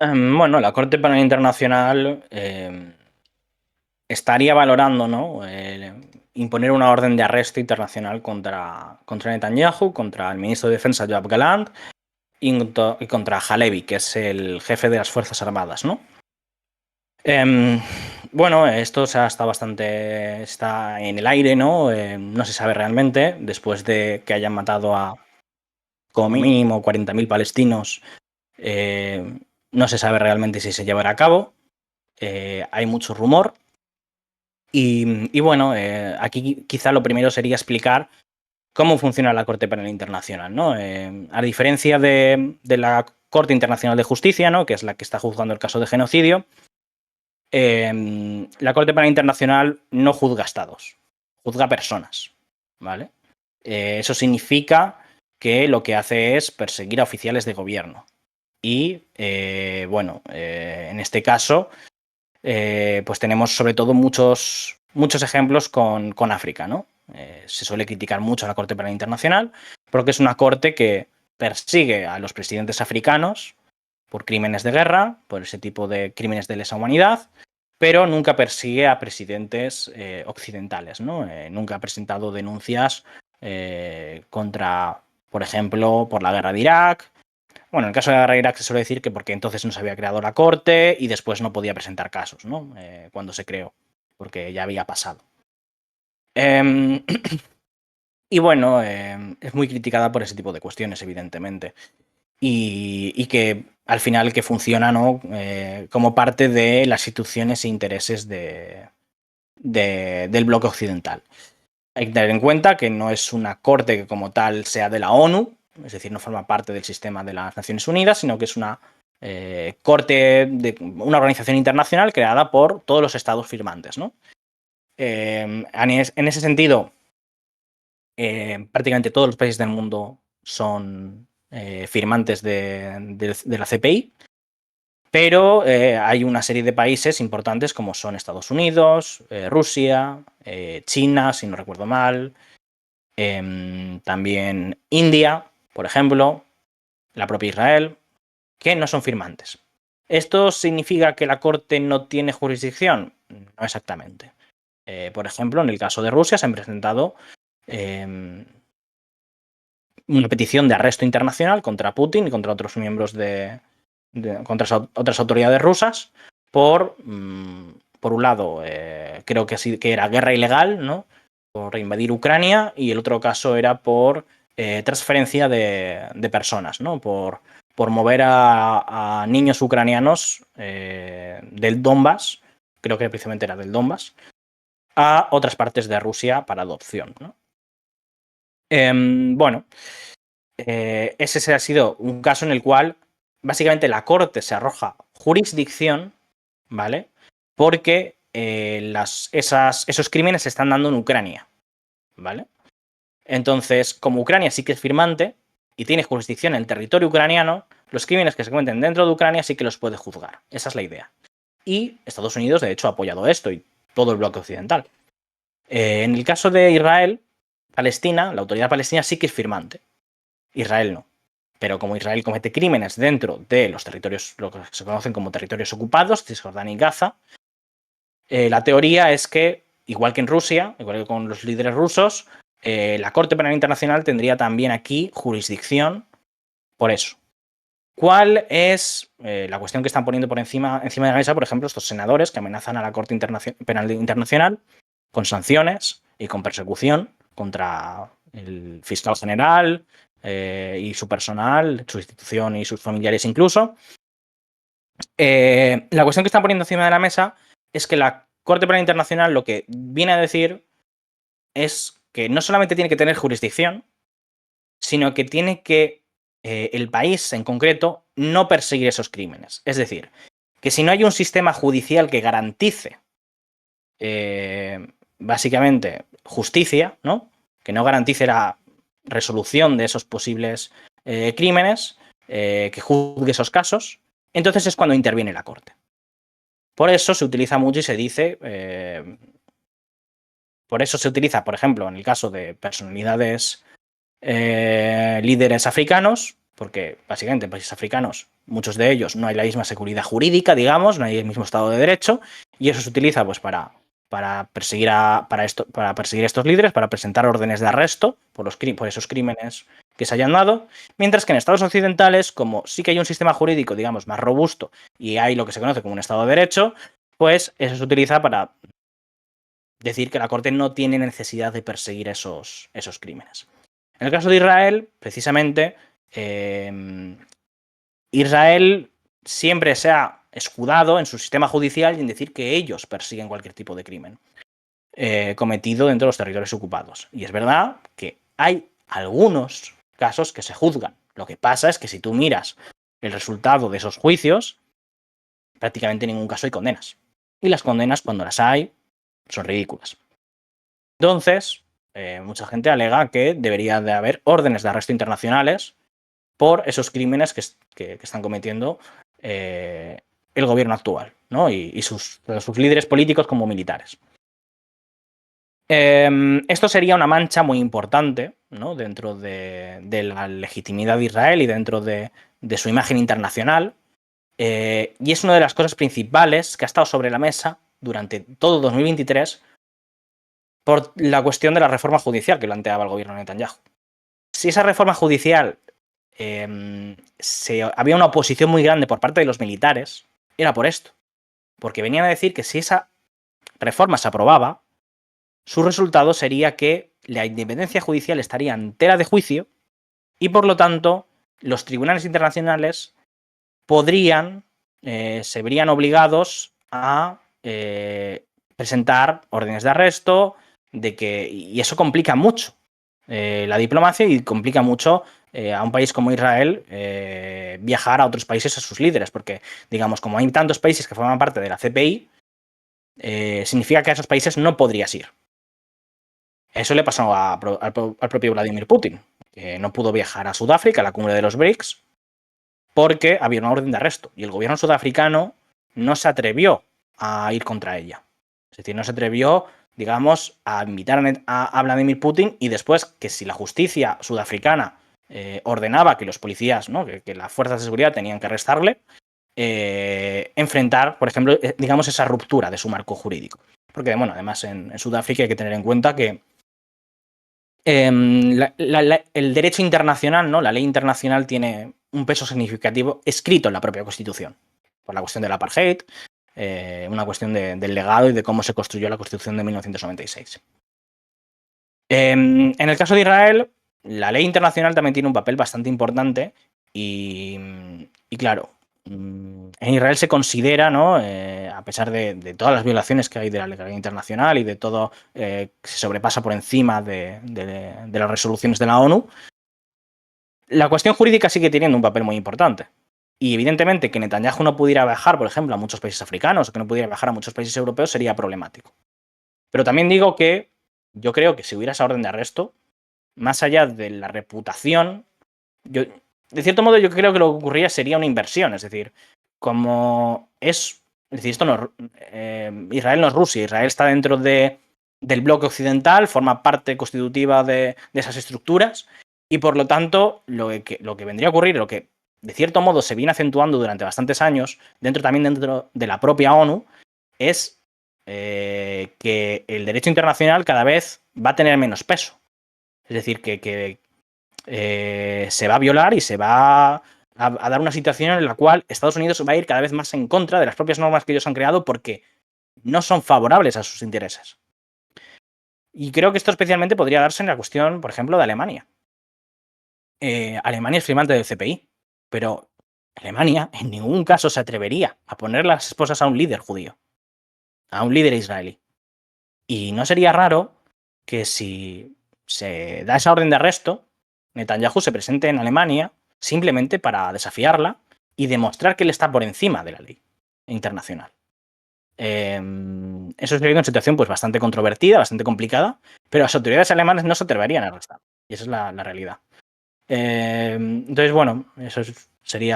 Bueno, la Corte Penal Internacional estaría valorando, ¿no? Imponer una orden de arresto internacional contra Netanyahu, contra el ministro de Defensa Yoav Gallant y contra Halevi, que es el jefe de las Fuerzas Armadas, ¿no? Em, bueno, esto está en el aire, ¿no? No se sabe realmente, después de que hayan matado a como mínimo 40.000 palestinos, eh, no se sabe realmente si se llevará a cabo. Hay mucho rumor. Y bueno, aquí quizá lo primero sería explicar cómo funciona la Corte Penal Internacional, ¿no? A diferencia de la Corte Internacional de Justicia, ¿no? Que es la que está juzgando el caso de genocidio, la Corte Penal Internacional no juzga estados, juzga personas, ¿vale? Eso significa que lo que hace es perseguir a oficiales de gobierno. Y, bueno, en este caso, pues tenemos sobre todo muchos ejemplos con África, ¿no? Se suele criticar mucho a la Corte Penal Internacional porque es una corte que persigue a los presidentes africanos por crímenes de guerra, por ese tipo de crímenes de lesa humanidad, pero nunca persigue a presidentes occidentales, ¿no? Nunca ha presentado denuncias contra, por ejemplo, por la guerra de Irak. Bueno, en el caso de la guerra de Irak se suele decir que porque entonces no se había creado la corte y después no podía presentar casos, ¿no? Cuando se creó, porque ya había pasado. Eh, y bueno, es muy criticada por ese tipo de cuestiones, evidentemente. Y que al final que funciona, ¿no? Como parte de las instituciones e intereses del bloque occidental. Hay que tener en cuenta que no es una corte que como tal sea de la ONU, es decir, no forma parte del sistema de las Naciones Unidas, sino que es una corte de una organización internacional creada por todos los estados firmantes, ¿no? En ese sentido, prácticamente todos los países del mundo son firmantes de la CPI, pero hay una serie de países importantes como son Estados Unidos, Rusia, China, si no recuerdo mal, también India, por ejemplo, la propia Israel, que no son firmantes. ¿Esto significa que la Corte no tiene jurisdicción? No exactamente. Por ejemplo, en el caso de Rusia se han presentado eh, una petición de arresto internacional contra Putin y contra otros miembros contra otras autoridades rusas por un lado, creo que, sí, que era guerra ilegal, ¿no? Por invadir Ucrania, y el otro caso era por transferencia de personas, ¿no? Por mover a niños ucranianos del Donbass, creo que precisamente era del Donbass, a otras partes de Rusia para adopción, ¿no? Bueno, ese ha sido un caso en el cual básicamente la Corte se arroja jurisdicción, ¿vale? Porque esos crímenes se están dando en Ucrania, ¿vale? Entonces, como Ucrania sí que es firmante y tiene jurisdicción en el territorio ucraniano, los crímenes que se cometen dentro de Ucrania sí que los puede juzgar. Esa es la idea. Y Estados Unidos, de hecho, ha apoyado esto y todo el bloque occidental. En el caso de Israel, Palestina, la autoridad palestina sí que es firmante. Israel no. Pero como Israel comete crímenes dentro de los territorios, lo que se conocen como territorios ocupados, Cisjordania y Gaza, la teoría es que, igual que en Rusia, igual que con los líderes rusos, la Corte Penal Internacional tendría también aquí jurisdicción por eso. ¿Cuál es la cuestión que están poniendo por encima de la mesa, por ejemplo, estos senadores que amenazan a la Corte Penal Internacional con sanciones y con persecución contra el fiscal general y su personal, su institución y sus familiares incluso? La cuestión que están poniendo encima de la mesa es que la Corte Penal Internacional lo que viene a decir es que no solamente tiene que tener jurisdicción, sino que tiene que el país en concreto no perseguir esos crímenes. Es decir, que si no hay un sistema judicial que garantice básicamente justicia, ¿no? Que no garantice la resolución de esos posibles crímenes, que juzgue esos casos, entonces es cuando interviene la Corte. Por eso se utiliza mucho y se dice, por eso se utiliza, por ejemplo, en el caso de personalidades líderes africanos, porque básicamente en países africanos, muchos de ellos, no hay la misma seguridad jurídica, digamos, no hay el mismo Estado de Derecho, y eso se utiliza pues para perseguir para perseguir a estos líderes, para presentar órdenes de arresto por esos crímenes que se hayan dado, mientras que en estados occidentales, como sí que hay un sistema jurídico, digamos, más robusto y hay lo que se conoce como un Estado de Derecho, pues eso se utiliza para decir que la Corte no tiene necesidad de perseguir esos crímenes. En el caso de Israel, precisamente, Israel siempre se ha escudado en su sistema judicial y en decir que ellos persiguen cualquier tipo de crimen cometido dentro de los territorios ocupados. Y es verdad que hay algunos casos que se juzgan. Lo que pasa es que si tú miras el resultado de esos juicios, prácticamente en ningún caso hay condenas. Y las condenas, cuando las hay, son ridículas. Entonces, mucha gente alega que debería de haber órdenes de arresto internacionales por esos crímenes que están cometiendo el gobierno actual, ¿no? y sus líderes políticos como militares. Esto sería una mancha muy importante, ¿no? Dentro de la legitimidad de Israel y dentro de su imagen internacional. Y es una de las cosas principales que ha estado sobre la mesa durante todo 2023 por la cuestión de la reforma judicial que planteaba el gobierno de Netanyahu. Si esa reforma judicial había una oposición muy grande por parte de los militares, era por esto. Porque venían a decir que si esa reforma se aprobaba, su resultado sería que la independencia judicial estaría en tela de juicio y, por lo tanto, los tribunales internacionales se verían obligados a presentar órdenes de arresto, y eso complica mucho la diplomacia y complica mucho a un país como Israel viajar a otros países a sus líderes, porque, digamos, como hay tantos países que forman parte de la CPI, significa que a esos países no podrías ir. Eso le pasó al propio Vladimir Putin, que no pudo viajar a Sudáfrica, a la cumbre de los BRICS, porque había una orden de arresto y el gobierno sudafricano no se atrevió a ir contra ella. Es decir, no se atrevió, digamos, a invitar a Vladimir Putin, y después que si la justicia sudafricana ordenaba que los policías, ¿no? que las fuerzas de seguridad tenían que arrestarle, enfrentar, por ejemplo, digamos, esa ruptura de su marco jurídico. Porque, bueno, además en Sudáfrica hay que tener en cuenta que el derecho internacional, ¿no? La ley internacional tiene un peso significativo escrito en la propia Constitución, por la cuestión del apartheid, una cuestión del legado y de cómo se construyó la Constitución de 1996. En el caso de Israel, la ley internacional también tiene un papel bastante importante y claro, en Israel se considera, ¿no? A pesar de todas las violaciones que hay de la legalidad internacional y de todo que se sobrepasa por encima de las resoluciones de la ONU, la cuestión jurídica sigue teniendo un papel muy importante. Y evidentemente que Netanyahu no pudiera viajar, por ejemplo, a muchos países africanos, o que no pudiera viajar a muchos países europeos, sería problemático. Pero también digo que yo creo que si hubiera esa orden de arresto, más allá de la reputación, de cierto modo yo creo que lo que ocurría sería una inversión. Es decir, esto no, Israel no es Rusia, Israel está dentro del bloque occidental, forma parte constitutiva de esas estructuras, y por lo tanto lo que vendría a ocurrir, lo que de cierto modo se viene acentuando durante bastantes años, también dentro de la propia ONU, es que el derecho internacional cada vez va a tener menos peso. Es decir, que se va a violar y se va a dar una situación en la cual Estados Unidos va a ir cada vez más en contra de las propias normas que ellos han creado porque no son favorables a sus intereses. Y creo que esto especialmente podría darse en la cuestión, por ejemplo, de Alemania. Alemania es firmante del CPI, pero Alemania en ningún caso se atrevería a poner las esposas a un líder judío, a un líder israelí. Y no sería raro que si se da esa orden de arresto, Netanyahu se presente en Alemania simplemente para desafiarla y demostrar que él está por encima de la ley internacional. Eso sería una situación pues bastante controvertida, bastante complicada, pero las autoridades alemanas no se atreverían a arrestar. Y esa es la realidad. Entonces, bueno, eso sería